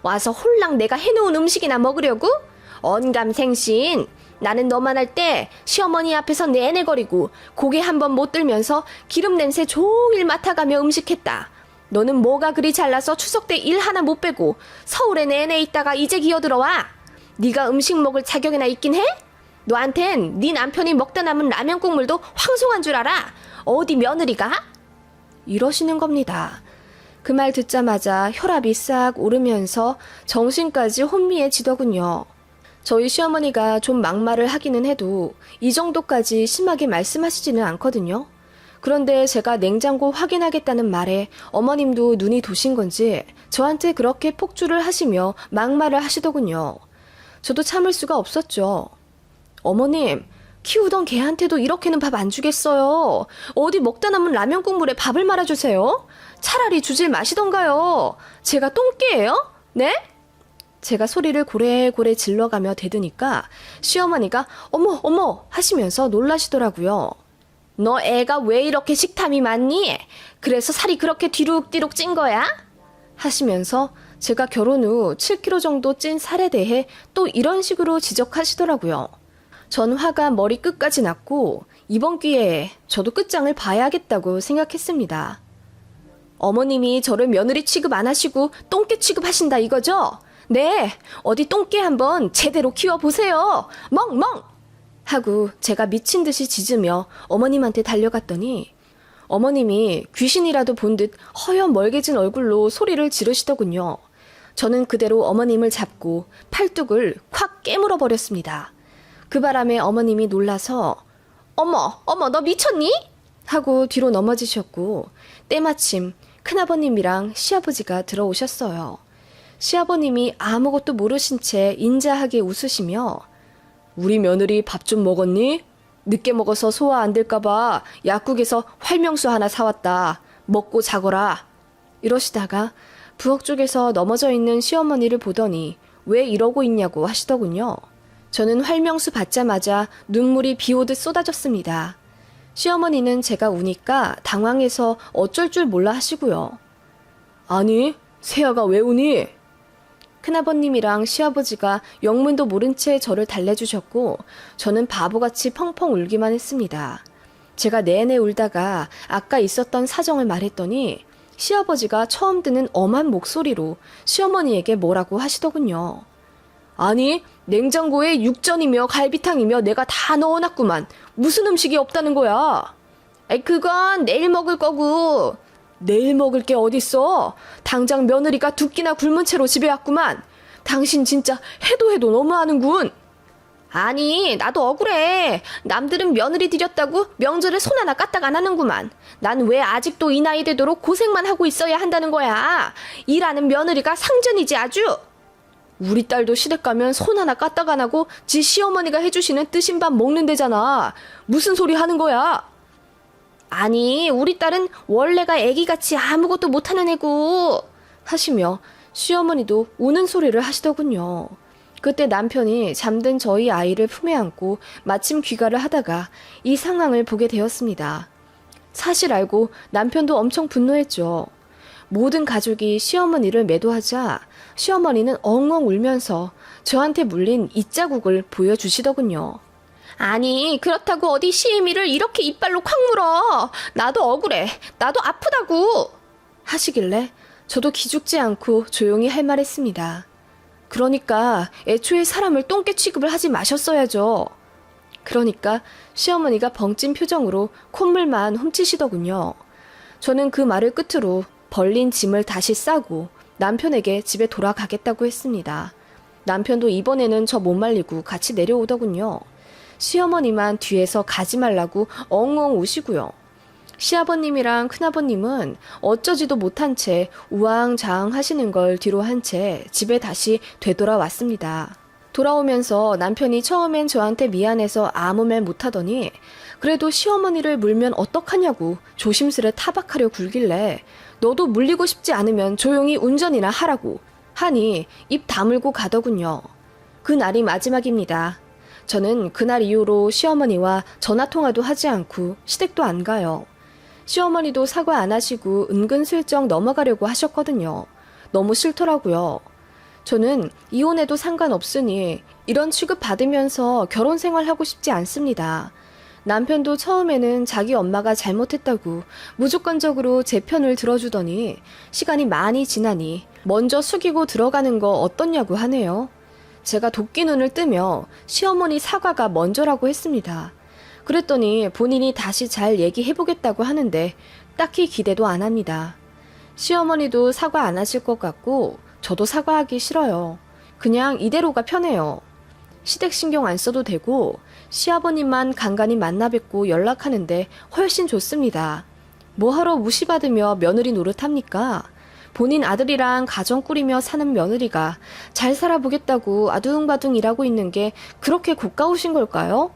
와서 홀랑 내가 해놓은 음식이나 먹으려고? 언감생신. 나는 너만 할 때 시어머니 앞에서 내내거리고 고개 한번 못 들면서 기름 냄새 종일 맡아가며 음식했다. 너는 뭐가 그리 잘나서 추석 때 일 하나 못 빼고 서울에 내내 있다가 이제 기어들어와? 네가 음식 먹을 자격이나 있긴 해? 너한텐 네 남편이 먹다 남은 라면 국물도 황송한 줄 알아? 어디 며느리가? 이러시는 겁니다. 그 말 듣자마자 혈압이 싹 오르면서 정신까지 혼미해지더군요. 저희 시어머니가 좀 막말을 하기는 해도 이 정도까지 심하게 말씀하시지는 않거든요. 그런데 제가 냉장고 확인하겠다는 말에 어머님도 눈이 도신 건지 저한테 그렇게 폭주를 하시며 막말을 하시더군요. 저도 참을 수가 없었죠. 어머님, 키우던 개한테도 이렇게는 밥 안 주겠어요. 어디 먹다 남은 라면 국물에 밥을 말아주세요. 차라리 주질 마시던가요. 제가 똥개예요? 네? 제가 소리를 고래고래 질러가며 대드니까 시어머니가 어머 하시면서 놀라시더라고요. 너 애가 왜 이렇게 식탐이 많니? 그래서 살이 그렇게 뒤룩뒤룩 찐 거야? 하시면서 제가 결혼 후 7kg 정도 찐 살에 대해 또 이런 식으로 지적하시더라고요. 전 화가 머리 끝까지 났고 이번 기회에 저도 끝장을 봐야겠다고 생각했습니다. 어머님이 저를 며느리 취급 안 하시고 똥개 취급하신다 이거죠? 네, 어디 똥개 한번 제대로 키워보세요. 멍멍! 하고 제가 미친 듯이 짖으며 어머님한테 달려갔더니 어머님이 귀신이라도 본 듯 허여 멀게진 얼굴로 소리를 지르시더군요. 저는 그대로 어머님을 잡고 팔뚝을 콱 깨물어 버렸습니다. 그 바람에 어머님이 놀라서 어머, 너 미쳤니? 하고 뒤로 넘어지셨고 때마침 큰아버님이랑 시아버지가 들어오셨어요. 시아버님이 아무것도 모르신 채 인자하게 웃으시며 우리 며느리 밥 좀 먹었니? 늦게 먹어서 소화 안 될까봐 약국에서 활명수 하나 사왔다. 먹고 자거라. 이러시다가 부엌 쪽에서 넘어져 있는 시어머니를 보더니 왜 이러고 있냐고 하시더군요. 저는 활명수 받자마자 눈물이 비오듯 쏟아졌습니다. 시어머니는 제가 우니까 당황해서 어쩔 줄 몰라 하시고요. 아니, 세아가 왜 우니? 큰아버님이랑 시아버지가 영문도 모른 채 저를 달래주셨고 저는 바보같이 펑펑 울기만 했습니다. 제가 내내 울다가 아까 있었던 사정을 말했더니 시아버지가 처음 듣는 엄한 목소리로 시어머니에게 뭐라고 하시더군요. 아니, 냉장고에 육전이며 갈비탕이며 내가 다 넣어놨구만. 무슨 음식이 없다는 거야? 그건 내일 먹을 거고. 내일 먹을 게 어딨어? 당장 며느리가 두 끼나 굶은 채로 집에 왔구만. 당신 진짜 해도 너무하는군. 아니, 나도 억울해. 남들은 며느리 들였다고 명절에 손 하나 까딱 안 하는구만. 난 왜 아직도 이 나이 되도록 고생만 하고 있어야 한다는 거야. 일하는 며느리가 상전이지 아주. 우리 딸도 시댁 가면 손 하나 까딱 안 하고 지 시어머니가 해주시는 뜨신 밥 먹는 데잖아. 무슨 소리 하는 거야? 아니, 우리 딸은 원래가 애기같이 아무것도 못하는 애고 하시며 시어머니도 우는 소리를 하시더군요. 그때 남편이 잠든 저희 아이를 품에 안고 마침 귀가를 하다가 이 상황을 보게 되었습니다. 사실 알고 남편도 엄청 분노했죠. 모든 가족이 시어머니를 매도하자 시어머니는 엉엉 울면서 저한테 물린 이 자국을 보여주시더군요. 아니, 그렇다고 어디 시애미를 이렇게 이빨로 콱 물어. 나도 억울해. 나도 아프다고. 하시길래 저도 기죽지 않고 조용히 할 말했습니다. 그러니까 애초에 사람을 똥개 취급을 하지 마셨어야죠. 그러니까 시어머니가 벙찐 표정으로 콧물만 훔치시더군요. 저는 그 말을 끝으로 벌린 짐을 다시 싸고 남편에게 집에 돌아가겠다고 했습니다. 남편도 이번에는 저 못 말리고 같이 내려오더군요. 시어머니만 뒤에서 가지 말라고 엉엉 우시고요. 시아버님이랑 큰아버님은 어쩌지도 못한 채 우왕좌왕 하시는 걸 뒤로 한 채 집에 다시 되돌아왔습니다. 돌아오면서 남편이 처음엔 저한테 미안해서 아무 말 못하더니 그래도 시어머니를 물면 어떡하냐고 조심스레 타박하려 굴길래 너도 물리고 싶지 않으면 조용히 운전이나 하라고 하니 입 다물고 가더군요. 그날이 마지막입니다. 저는 그날 이후로 시어머니와 전화통화도 하지 않고 시댁도 안 가요. 시어머니도 사과 안 하시고 은근슬쩍 넘어가려고 하셨거든요. 너무 싫더라고요. 저는 이혼해도 상관없으니 이런 취급 받으면서 결혼 생활하고 싶지 않습니다. 남편도 처음에는 자기 엄마가 잘못했다고 무조건적으로 제 편을 들어주더니 시간이 많이 지나니 먼저 숙이고 들어가는 거 어떻냐고 하네요. 제가 도끼 눈을 뜨며 시어머니 사과가 먼저라고 했습니다. 그랬더니 본인이 다시 잘 얘기해보겠다고 하는데 딱히 기대도 안 합니다. 시어머니도 사과 안 하실 것 같고 저도 사과하기 싫어요. 그냥 이대로가 편해요. 시댁 신경 안 써도 되고 시아버님만 간간히 만나 뵙고 연락하는데 훨씬 좋습니다. 뭐하러 무시받으며 며느리 노릇합니까? 본인 아들이랑 가정 꾸리며 사는 며느리가 잘 살아보겠다고 아둥바둥 일하고 있는 게 그렇게 고가우신 걸까요?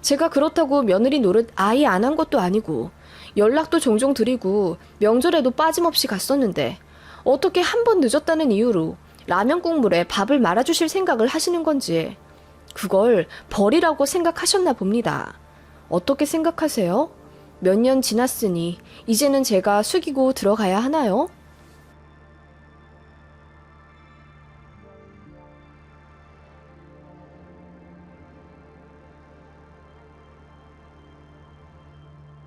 제가 그렇다고 며느리 노릇 아예 안 한 것도 아니고 연락도 종종 드리고 명절에도 빠짐없이 갔었는데 어떻게 한 번 늦었다는 이유로 라면 국물에 밥을 말아주실 생각을 하시는 건지 그걸 벌이라고 생각하셨나 봅니다. 어떻게 생각하세요? 몇 년 지났으니 이제는 제가 숙이고 들어가야 하나요?